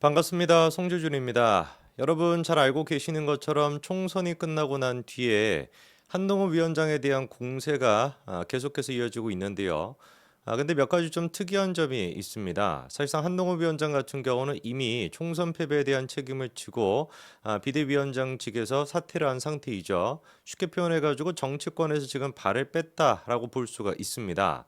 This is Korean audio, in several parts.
반갑습니다. 송재준입니다. 여러분 잘 알고 계시는 것처럼 총선이 끝나고 난 뒤에 한동훈 위원장에 대한 공세가 계속해서 이어지고 있는데요. 근데 몇 가지 좀 특이한 점이 있습니다. 사실상 한동훈 위원장 같은 경우는 이미 총선 패배에 대한 책임을 지고 비대위원장직에서 사퇴를 한 상태이죠. 쉽게 표현해가지고 정치권에서 지금 발을 뺐다라고 볼 수가 있습니다.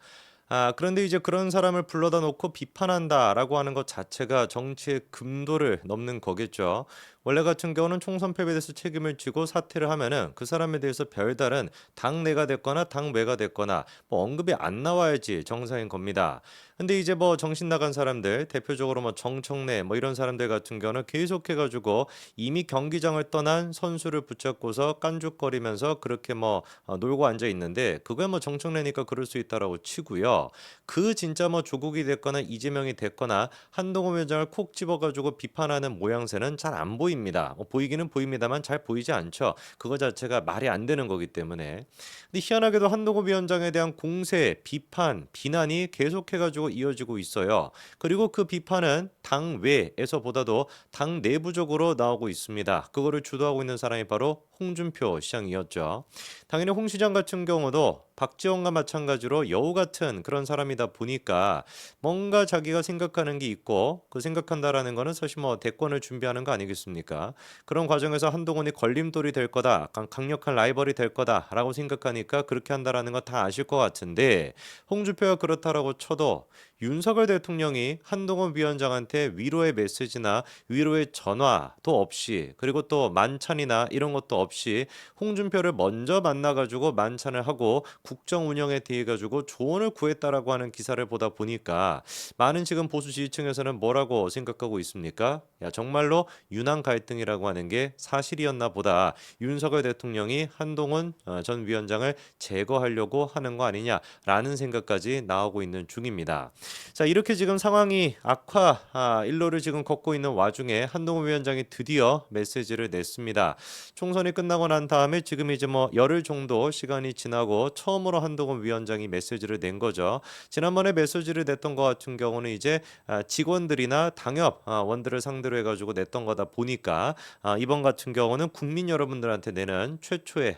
그런데 이제 그런 사람을 불러다 놓고 비판한다라고 하는 것 자체가 정치의 금도를 넘는 거겠죠. 원래 같은 경우는 총선 패배에 대해서 책임을 지고 사퇴를 하면은 그 사람에 대해서 별다른 당내가 됐거나 당외가 됐거나 뭐 언급이 안 나와야지 정상인 겁니다. 근데 이제 뭐 정신 나간 사람들, 대표적으로 뭐 정청래 뭐 이런 사람들 같은 경우는 계속해가지고 이미 경기장을 떠난 선수를 붙잡고서 깐죽거리면서 그렇게 뭐 놀고 앉아 있는데 그거야 뭐 정청래니까 그럴 수 있다라고 치고요. 그 진짜 뭐 조국이 됐거나 이재명이 됐거나 한동훈 위원장을 콕 집어가지고 비판하는 모양새는 잘 안 보입니다. 보이기는 보입니다만 잘 보이지 않죠. 그거 자체가 말이 안 되는 거기 때문에. 근데 희한하게도 한동훈 위원장에 대한 공세, 비판, 비난이 계속해가지고 이어지고 있어요. 그리고 그 비판은 당 외에서보다도 당 내부적으로 나오고 있습니다. 그거를 주도하고 있는 사람이 바로 홍준표 시장이었죠. 당연히 홍 시장 같은 경우도 박지원과 마찬가지로 여우 같은 그런 사람이다 보니까 뭔가 자기가 생각하는 게 있고 그 생각한다라는 거는 사실 뭐 대권을 준비하는 거 아니겠습니까? 그런 과정에서 한동훈이 걸림돌이 될 거다, 강력한 라이벌이 될 거다라고 생각하니까 그렇게 한다라는 거 다 아실 것 같은데 홍준표가 그렇다라고 쳐도 윤석열 대통령이 한동훈 위원장한테 위로의 메시지나 위로의 전화도 없이 그리고 또 만찬이나 이런 것도 없이 홍준표를 먼저 만나가지고 만찬을 하고 국정 운영에 대해 가지고 조언을 구했다라고 하는 기사를 보다 보니까 많은 지금 보수 지지층에서는 뭐라고 생각하고 있습니까? 야, 정말로 윤한 갈등이라고 하는 게 사실이었나 보다. 윤석열 대통령이 한동훈 전 위원장을 제거하려고 하는 거 아니냐라는 생각까지 나오고 있는 중입니다. 자, 이렇게 지금 상황이 악화 일로를 지금 걷고 있는 와중에 한동훈 위원장이 드디어 메시지를 냈습니다. 총선이 끝나고 난 다음에 지금 이제 뭐 열흘 정도 시간이 지나고 처음으로 한동훈 위원장이 메시지를 낸 거죠. 지난번에 메시지를 냈던 것 같은 경우는 이제 직원들이나 당협 원들을 상대로 해가지고 냈던 거다 보니까 이번 같은 경우는 국민 여러분들한테 내는 최초의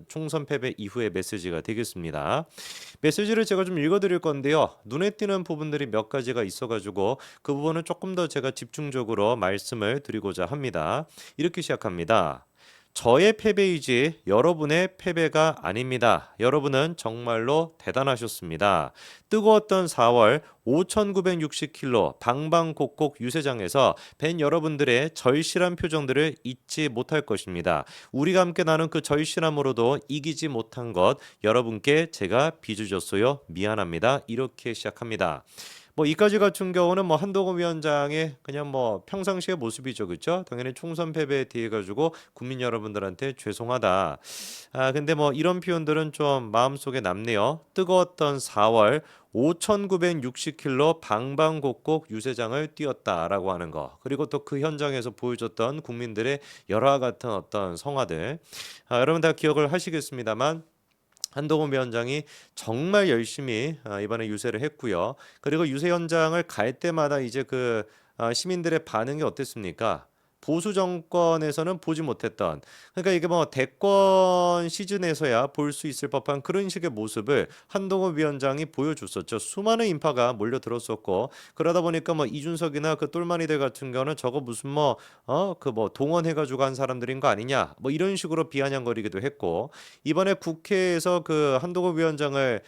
총선 패배 이후의 메시지가 되겠습니다. 메시지를 제가 좀 읽어드릴 건데요. 눈에 띄는 부분들이 몇 가지가 있어가지고 그 부분은 조금 더 제가 집중적으로 말씀을 드리고자 합니다. 이렇게 시작합니다. 저의 패배이지 여러분의 패배가 아닙니다. 여러분은 정말로 대단하셨습니다. 뜨거웠던 4월 5,960km 방방곡곡 유세장에서 뵌 여러분들의 절실한 표정들을 잊지 못할 것입니다. 우리가 함께 나눈 그 절실함으로도 이기지 못한 것 여러분께 제가 빚을 졌어요. 미안합니다. 이렇게 시작합니다. 뭐 이까지 같은 경우는 뭐 한동훈 위원장의 그냥 뭐 평상시의 모습이죠, 그렇죠? 당연히 총선 패배에 대해 가지고 국민 여러분들한테 죄송하다. 근데 뭐 이런 표현들은 좀 마음속에 남네요. 뜨거웠던 4월 5,960km 방방곡곡 유세장을 뛰었다라고 하는 거. 그리고 또 그 현장에서 보여줬던 국민들의 열화 같은 어떤 성화들. 여러분 다 기억을 하시겠습니다만 한동훈 위원장이 정말 열심히 이번에 유세를 했고요. 그리고 유세 현장을 갈 때마다 이제 그 시민들의 반응이 어땠습니까? 보수 정권에서는 보지 못했던 그러니까 이게 뭐 대권 시즌에서야 볼 수 있을 법한 그런 식의 모습을 한동훈 위원장이 보여줬었죠. 수많은 인파가 몰려들었었고 그러다 보니까 뭐 이준석이나 그 똘마니들 같은 경우는 저거 무슨 뭐 그 뭐 동원해가지고 한 사람들인 거 아니냐 뭐 이런 식으로 비아냥거리기도 했고 이번에 국회에서 그 한동훈 위원장을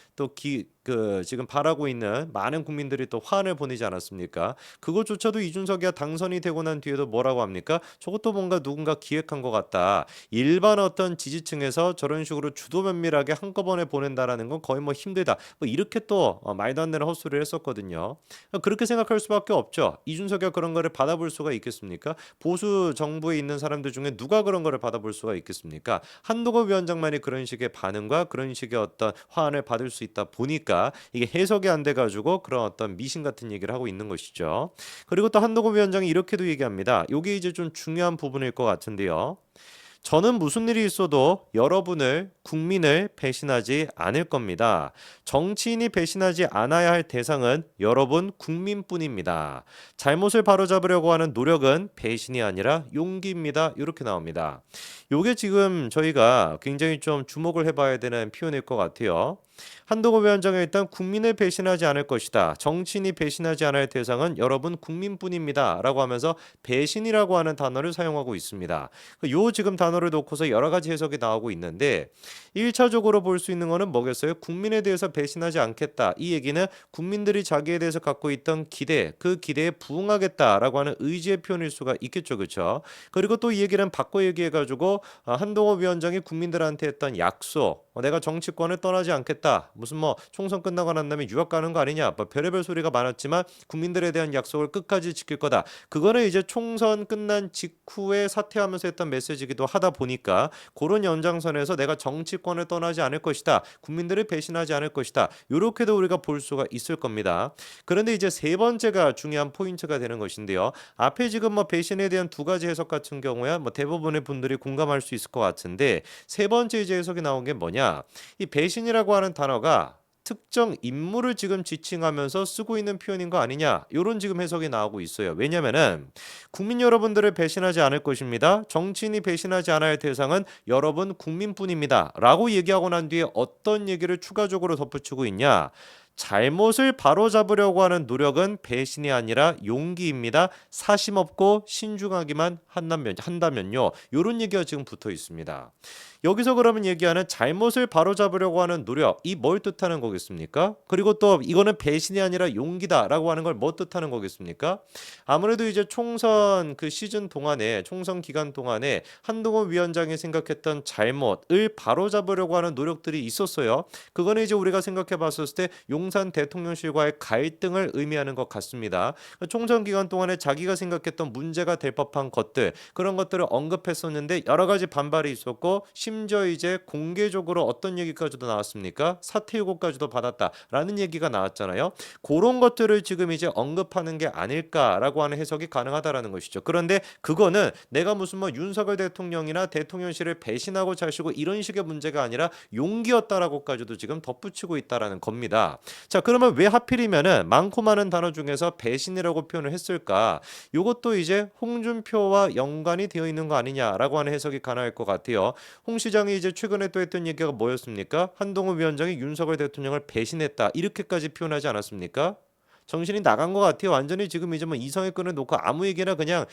그 지금 바라고 있는 많은 국민들이 또 화환을 보내지 않았습니까? 그것조차도 이준석이야 당선이 되고 난 뒤에도 뭐라고 합니까? 저것도 뭔가 누군가 기획한 것 같다. 일반 어떤 지지층에서 저런 식으로 주도 면밀하게 한꺼번에 보낸다라는 건 거의 뭐 힘들다. 뭐 이렇게 또 말도 안 되는 헛소리를 했었거든요. 그렇게 생각할 수밖에 없죠. 이준석이가 그런 거를 받아볼 수가 있겠습니까? 보수 정부에 있는 사람들 중에 누가 그런 거를 받아볼 수가 있겠습니까? 한동훈 위원장만이 그런 식의 반응과 그런 식의 어떤 화환을 받을 수 있다 보니까 이게 해석이 안 돼 가지고 그런 어떤 미신 같은 얘기를 하고 있는 것이죠. 그리고 또 한동훈 위원장이 이렇게도 얘기합니다. 이게 이제 좀 중요한 부분일 것 같은데요. 저는 무슨 일이 있어도 여러분을, 국민을 배신하지 않을 겁니다. 정치인이 배신하지 않아야 할 대상은 여러분, 국민뿐입니다. 잘못을 바로잡으려고 하는 노력은 배신이 아니라 용기입니다. 이렇게 나옵니다. 요게 지금 저희가 굉장히 좀 주목을 해봐야 되는 표현일 것 같아요. 한동훈 위원장은 일단 국민을 배신하지 않을 것이다. 정치인이 배신하지 않을 대상은 여러분 국민뿐입니다. 라고 하면서 배신이라고 하는 단어를 사용하고 있습니다. 요 지금 단어를 놓고서 여러 가지 해석이 나오고 있는데 1차적으로 볼 수 있는 거는 뭐겠어요? 국민에 대해서 배신하지 않겠다. 이 얘기는 국민들이 자기에 대해서 갖고 있던 기대, 그 기대에 부응하겠다라고 하는 의지의 표현일 수가 있겠죠. 그렇죠? 그리고 또 이 얘기는 바꿔 얘기해가지고 한동훈 위원장이 국민들한테 했던 약속, 내가 정치권을 떠나지 않겠다. 무슨 뭐 총선 끝나고 난 다음에 유학 가는 거 아니냐. 뭐 별의별 소리가 많았지만 국민들에 대한 약속을 끝까지 지킬 거다. 그거는 이제 총선 끝난 직후에 사퇴하면서 했던 메시지기도 하다 보니까 그런 연장선에서 내가 정치권을 떠나지 않을 것이다. 국민들을 배신하지 않을 것이다. 이렇게도 우리가 볼 수가 있을 겁니다. 그런데 이제 세 번째가 중요한 포인트가 되는 것인데요. 앞에 지금 뭐 배신에 대한 두 가지 해석 같은 경우야 뭐 대부분의 분들이 공감할 수 있을 것 같은데 세 번째 이제 해석이 나온 게 뭐냐? 이 배신이라고 하는 단어가 특정 인물을 지금 지칭하면서 쓰고 있는 표현인 거 아니냐 이런 지금 해석이 나오고 있어요. 왜냐면은 국민 여러분들을 배신하지 않을 것입니다. 정치인이 배신하지 않을 대상은 여러분 국민뿐입니다. 라고 얘기하고 난 뒤에 어떤 얘기를 추가적으로 덧붙이고 있냐. 잘못을 바로잡으려고 하는 노력은 배신이 아니라 용기입니다. 사심 없고 신중하기만 한다면요. 이런 얘기가 지금 붙어 있습니다. 여기서 그러면 얘기하는 잘못을 바로잡으려고 하는 노력, 이 뭘 뜻하는 거겠습니까? 그리고 또 이거는 배신이 아니라 용기다라고 하는 걸 뭐 뜻하는 거겠습니까? 아무래도 이제 총선 그 시즌 동안에, 총선 기간 동안에 한동훈 위원장이 생각했던 잘못을 바로잡으려고 하는 노력들이 있었어요. 그거는 이제 우리가 생각해 봤을 때 용산 대통령실과의 갈등을 의미하는 것 같습니다. 총선 기간 동안에 자기가 생각했던 문제가 될 법한 것들, 그런 것들을 언급했었는데 여러 가지 반발이 있었고 심지어 이제 공개적으로 어떤 얘기까지도 나왔습니까? 사퇴 요구까지도 받았다라는 얘기가 나왔잖아요. 그런 것들을 지금 이제 언급하는 게 아닐까라고 하는 해석이 가능하다라는 것이죠. 그런데 그거는 내가 무슨 뭐 윤석열 대통령이나 대통령실을 배신하고 자시고 이런 식의 문제가 아니라 용기였다라고까지도 지금 덧붙이고 있다라는 겁니다. 자, 그러면 왜 하필이면은 많고 많은 단어 중에서 배신이라고 표현을 했을까? 이것도 이제 홍준표와 연관이 되어 있는 거 아니냐라고 하는 해석이 가능할 것 같아요. 홍 시장이 이제 최근에 또 했던 얘기가 뭐였습니까? 한동훈 위원장이 윤석열 대통령을 배신했다. 이렇게까지 표현하지 않았습니까? 정신이 나간 것 같아요. 완전히 지금 이제 뭐 이성의 끈을 놓고 아무 얘기나 그냥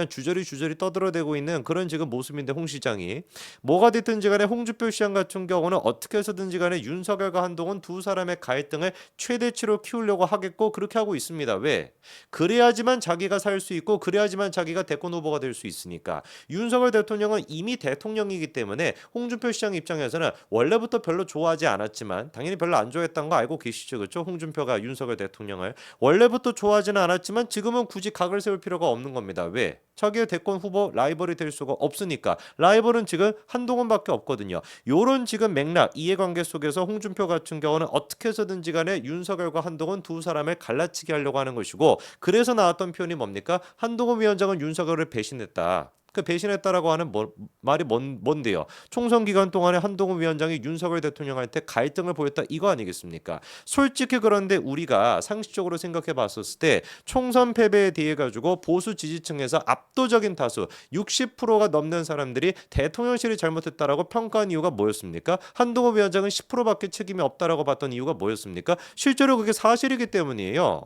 주저리 떠들어대고 있는 그런 지금 모습인데 홍 시장이 뭐가 됐든지 간에 홍준표 시장 같은 경우는 어떻게 해서든지 간에 윤석열과 한동훈 두 사람의 갈등을 최대치로 키우려고 하겠고 그렇게 하고 있습니다. 왜? 그래야지만 자기가 살 수 있고 그래야지만 자기가 대권 후보가 될 수 있으니까. 윤석열 대통령은 이미 대통령이기 때문에 홍준표 시장 입장에서는 원래부터 별로 좋아하지 않았지만 당연히 별로 안 좋아했던 거 알고 계시죠. 그렇죠? 홍준표가 윤석열 대통령을 원래부터 좋아하지는 않았지만 지금은 굳이 각을 세울 필요가 없는 겁니다. 왜? 자기의 대권 후보 라이벌이 될 수가 없으니까. 라이벌은 지금 한동훈밖에 없거든요. 요런 지금 맥락, 이해관계 속에서 홍준표 같은 경우는 어떻게 해서든지 간에 윤석열과 한동훈 두 사람을 갈라치게 하려고 하는 것이고 그래서 나왔던 표현이 뭡니까? 한동훈 위원장은 윤석열을 배신했다. 그 배신했다라고 하는 말이 뭔데요? 총선 기간 동안에 한동훈 위원장이 윤석열 대통령한테 갈등을 보였다 이거 아니겠습니까? 솔직히 그런데 우리가 상식적으로 생각해 봤었을 때 총선 패배에 대해 가지고 보수 지지층에서 압도적인 다수 60%가 넘는 사람들이 대통령실이 잘못했다라고 평가한 이유가 뭐였습니까? 한동훈 위원장은 10%밖에 책임이 없다라고 봤던 이유가 뭐였습니까? 실제로 그게 사실이기 때문이에요.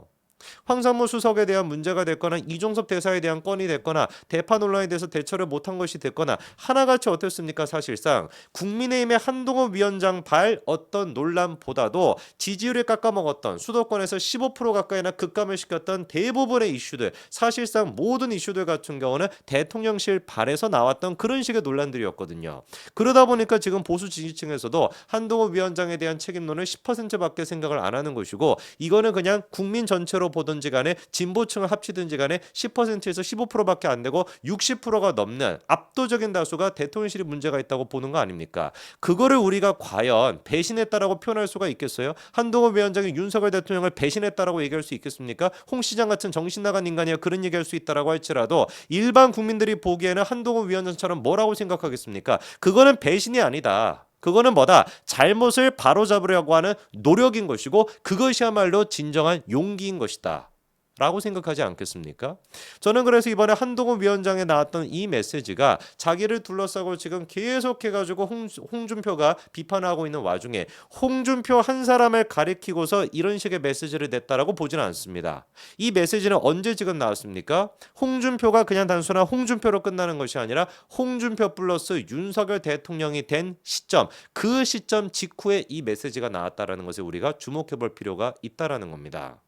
황상무 수석에 대한 문제가 됐거나 이종섭 대사에 대한 건이 됐거나 대파 논란에 대해서 대처를 못한 것이 됐거나 하나같이 어떻습니까? 사실상 국민의힘의 한동훈 위원장 발 어떤 논란보다도 지지율을 깎아먹었던 수도권에서 15% 가까이나 급감을 시켰던 대부분의 이슈들 사실상 모든 이슈들 같은 경우는 대통령실 발에서 나왔던 그런 식의 논란들이었거든요. 그러다 보니까 지금 보수 지지층에서도 한동훈 위원장에 대한 책임론을 10%밖에 생각을 안 하는 것이고 이거는 그냥 국민 전체로 보든지 간에 진보층을 합치든지 간에 10%에서 15%밖에 안 되고 60%가 넘는 압도적인 다수가 대통령실이 문제가 있다고 보는 거 아닙니까? 그거를 우리가 과연 배신했다라고 표현할 수가 있겠어요? 한동훈 위원장이 윤석열 대통령을 배신했다라고 얘기할 수 있겠습니까? 홍 시장 같은 정신 나간 인간이야 그런 얘기할 수 있다라고 할지라도 일반 국민들이 보기에는 한동훈 위원장처럼 뭐라고 생각하겠습니까? 그거는 배신이 아니다. 그거는 뭐다? 잘못을 바로잡으려고 하는 노력인 것이고 그것이야말로 진정한 용기인 것이다. 라고 생각하지 않겠습니까? 저는 그래서 이번에 한동훈 위원장에 나왔던 이 메시지가 자기를 둘러싸고 지금 계속해가지고 홍준표가 비판하고 있는 와중에 홍준표 한 사람을 가리키고서 이런 식의 메시지를 냈다라고 보지는 않습니다. 이 메시지는 언제 지금 나왔습니까? 홍준표가 그냥 단순한 홍준표로 끝나는 것이 아니라 홍준표 플러스 윤석열 대통령이 된 시점, 그 시점 직후에 이 메시지가 나왔다라는 것을 우리가 주목해 볼 필요가 있다라는 겁니다.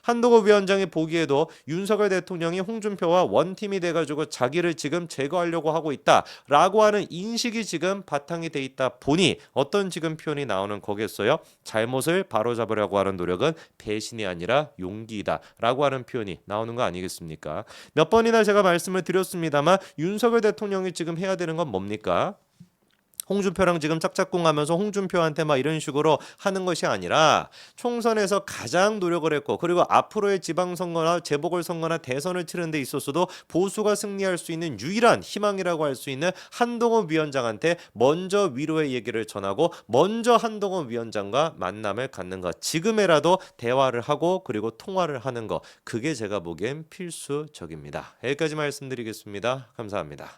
한동훈 위원장이 보기에도 윤석열 대통령이 홍준표와 원팀이 돼가지고 자기를 지금 제거하려고 하고 있다라고 하는 인식이 지금 바탕이 돼 있다 보니 어떤 지금 표현이 나오는 거겠어요? 잘못을 바로잡으려고 하는 노력은 배신이 아니라 용기이다라고 하는 표현이 나오는 거 아니겠습니까? 몇 번이나 제가 말씀을 드렸습니다만 윤석열 대통령이 지금 해야 되는 건 뭡니까? 홍준표랑 지금 짝짝꿍하면서 홍준표한테 막 이런 식으로 하는 것이 아니라 총선에서 가장 노력을 했고 그리고 앞으로의 지방선거나 재보궐선거나 대선을 치는 데 있어서도 보수가 승리할 수 있는 유일한 희망이라고 할 수 있는 한동훈 위원장한테 먼저 위로의 얘기를 전하고 먼저 한동훈 위원장과 만남을 갖는 것, 지금이라도 대화를 하고 그리고 통화를 하는 것, 그게 제가 보기엔 필수적입니다. 여기까지 말씀드리겠습니다. 감사합니다.